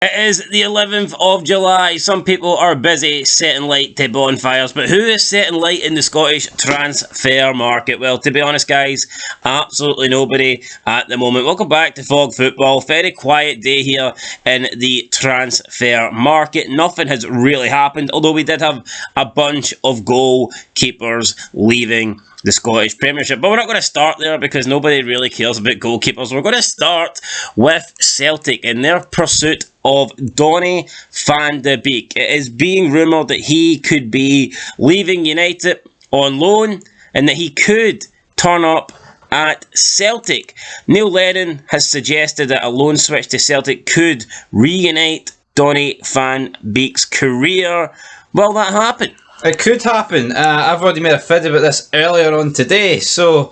It is the 11th of July. Some people are busy setting light to bonfires, but who is setting light in the Scottish transfer market? Well, to be honest, guys, absolutely nobody at the moment. Welcome back to Fog Football. Very quiet day here in the transfer market. Nothing has really happened, although we did have a bunch of goalkeepers leaving the Scottish Premiership. But we're not going to start there because nobody really cares about goalkeepers. We're going to start with Celtic in their pursuit of Donny van de Beek. It is being rumoured that he could be leaving United on loan and that he could turn up at Celtic. Neil Lennon has suggested that a loan switch to Celtic could reunite Donny van Beek's career. Will that happen? It could happen. I've already made a vid about this earlier on today, so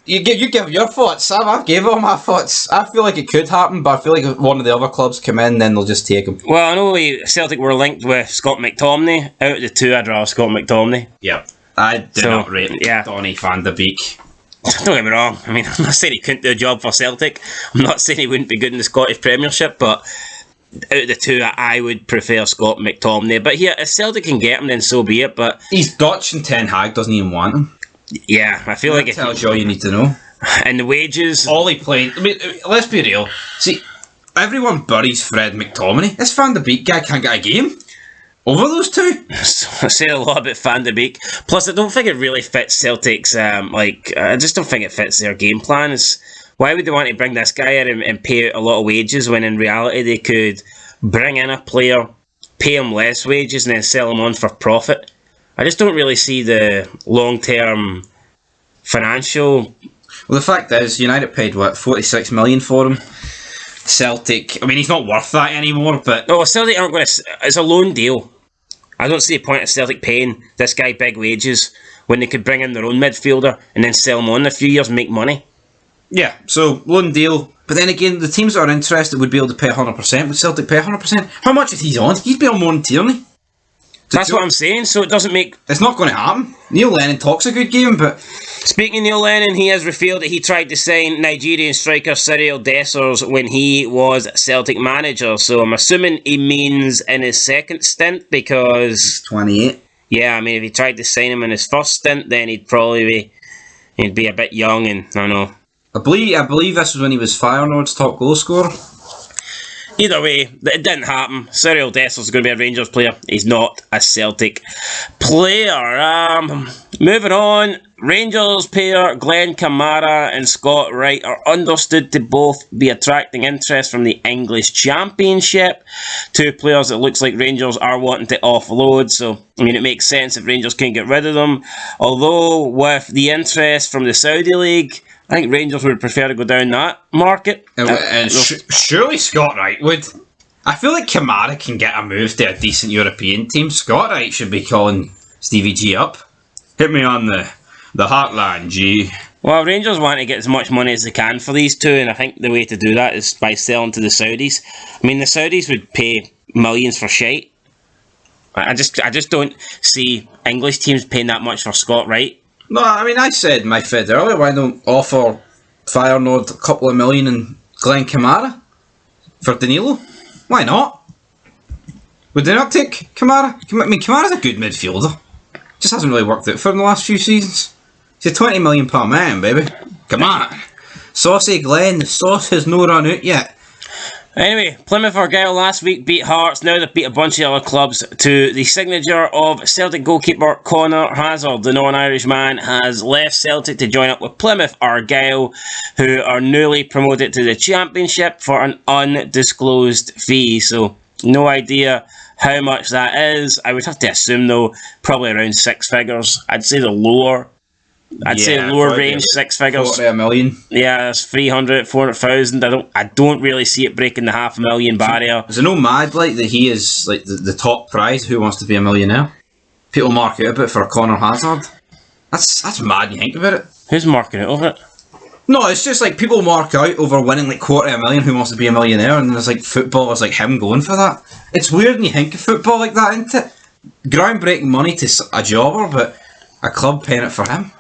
you give your thoughts. I've gave all my thoughts. I feel like it could happen, but I feel like if one of the other clubs come in, then they'll just take him. Well, I know Celtic were linked with Scott McTominay. Out of the two, I'd rather Scott McTominay. Yep. I do not rate Donny van de Beek. Don't get me wrong. I mean, I'm not saying he couldn't do a job for Celtic. I'm not saying he wouldn't be good in the Scottish Premiership, but out of the two, I would prefer Scott McTominay. But here, if Celtic can get him, then so be it. But he's Dutch and Ten Hag doesn't even want him. Yeah, I feel like it tells you all you need to know. And the wages. All he played. I mean, let's be real. See, everyone buries Fred McTominay. This Van de Beek guy can't get a game over those two. I say a lot about Van de Beek. Plus, I don't think it really fits Celtic's. I just don't think it fits their game plan. Why would they want to bring this guy in and pay out a lot of wages when in reality they could bring in a player, pay him less wages and then sell him on for profit? I just don't really see the long-term financial. Well, the fact is, United paid, 46 million for him? Celtic, I mean, he's not worth that anymore, but... No, Celtic aren't going to... It's a loan deal. I don't see the point of Celtic paying this guy big wages when they could bring in their own midfielder and then sell him on in a few years and make money. Yeah, so loan deal. But then again, the teams that are interested would be able to pay 100%. Would Celtic pay 100%? How much is he on? He'd be on more than Tierney. That's what I'm saying, so it doesn't make... It's not going to happen. Neil Lennon talks a good game, but... Speaking of Neil Lennon, he has revealed that he tried to sign Nigerian striker Cyril Dessers when he was Celtic manager. So I'm assuming he means in his second stint because... He's 28. Yeah, I mean, if he tried to sign him in his first stint, then he'd probably be a bit young and, I don't know... I believe this was when he was Feyenoord's top goal scorer. Either way, it didn't happen. Cyril Dessers is going to be a Rangers player. He's not a Celtic player. Moving on, Rangers pair Glenn Kamara and Scott Wright are understood to both be attracting interest from the English Championship. Two players that looks like Rangers are wanting to offload, so I mean it makes sense if Rangers can get rid of them. Although with the interest from the Saudi League, I think Rangers would prefer to go down that market. And surely Scott Wright would. I feel like Kamara can get a move to a decent European team. Scott Wright should be calling Stevie G up. Hit me on the heartland, G. Well, Rangers want to get as much money as they can for these two, and I think the way to do that is by selling to the Saudis. I mean, the Saudis would pay millions for shite. I just don't see English teams paying that much for Scott Wright. No, I mean, I said in my feed earlier, why don't offer Feyenoord a couple of million and Glenn Kamara for Danilo? Why not? Would they not take Kamara? I mean, Kamara's a good midfielder. Just hasn't really worked out for him the last few seasons. He's a £20 million man, baby. Come on. Saucy Glenn, the sauce has no run out yet. Anyway, Plymouth Argyle last week beat Hearts. Now they've beat a bunch of other clubs to the signature of Celtic goalkeeper Conor Hazard. The non-Irish man has left Celtic to join up with Plymouth Argyle, who are newly promoted to the Championship for an undisclosed fee. So, no idea how much that is. I would have to assume, though, probably around six figures. I'd say the lower... I'd say lower range, six figures. 40 million. Yeah, that's 300, 400,000. I don't really see it breaking the $500,000 barrier. Is it no mad like that he is like the top prize? Who wants to be a millionaire? People mark out a bit for Conor Hazard. That's mad when you think about it. Who's marking out over it? No, it's just like people mark out over winning like $250,000. Who wants to be a millionaire? And there's like footballers like him going for that. It's weird when you think of football like that, isn't it? Groundbreaking money to a jobber, but a club paying it for him.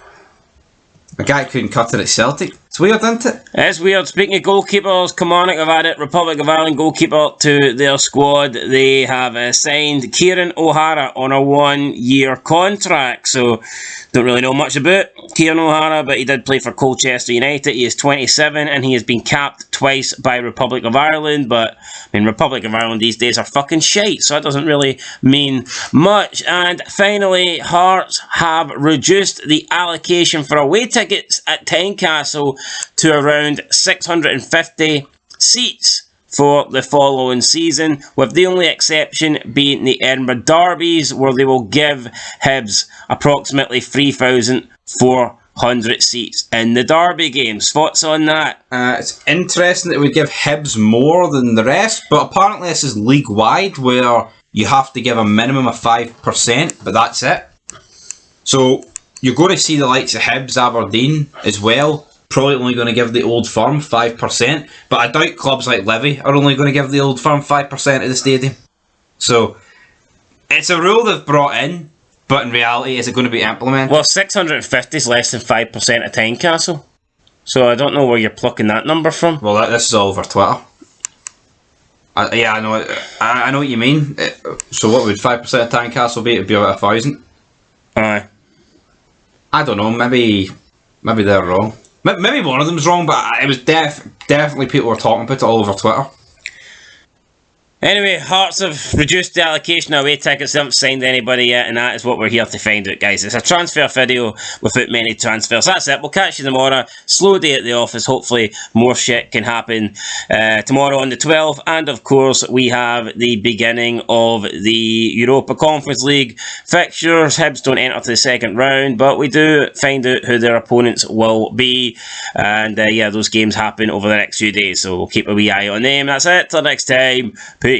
A guy couldn't cut it at Celtic. It's weird, isn't it? It's weird. Speaking of goalkeepers, Conor have added Republic of Ireland goalkeeper to their squad. They have signed Kieran O'Hara on a 1-year contract. So, don't really know much about Kieran O'Hara, but he did play for Colchester United. He is 27 and he has been capped twice by Republic of Ireland. But, I mean, Republic of Ireland these days are fucking shite, so that doesn't really mean much. And finally, Hearts have reduced the allocation for away tickets at Tynecastle to around 650 seats for the following season, with the only exception being the Edinburgh Derbies, where they will give Hibs approximately 3,400 seats in the Derby games. Thoughts on that? It's interesting that we give Hibs more than the rest, but apparently this is league-wide, where you have to give a minimum of 5%, but that's it. So you're going to see the likes of Hibs, Aberdeen as well, probably only going to give the Old Firm 5%, but I doubt clubs like Livy are only going to give the Old Firm 5% of the stadium. So it's a rule they've brought in, but in reality, is it going to be implemented? Well, 650 is less than 5% of Tynecastle, so I don't know where you're plucking that number from. Well, this is all over Twitter. Yeah, I know. I know what you mean. So what would 5% of Tynecastle be? It'd be about 1,000. Aye. I don't know. Maybe they're wrong. Maybe one of them's wrong, but it was definitely people were talking about it all over Twitter. Anyway, Hearts have reduced the allocation of away tickets. They haven't signed anybody yet, and that is what we're here to find out, guys. It's a transfer video without many transfers. That's it. We'll catch you tomorrow. Slow day at the office. Hopefully, more shit can happen tomorrow on the 12th. And, of course, we have the beginning of the Europa Conference League fixtures. Hibs don't enter to the second round, but we do find out who their opponents will be. And, yeah, those games happen over the next few days, so we'll keep a wee eye on them. That's it. Till next time. Peace.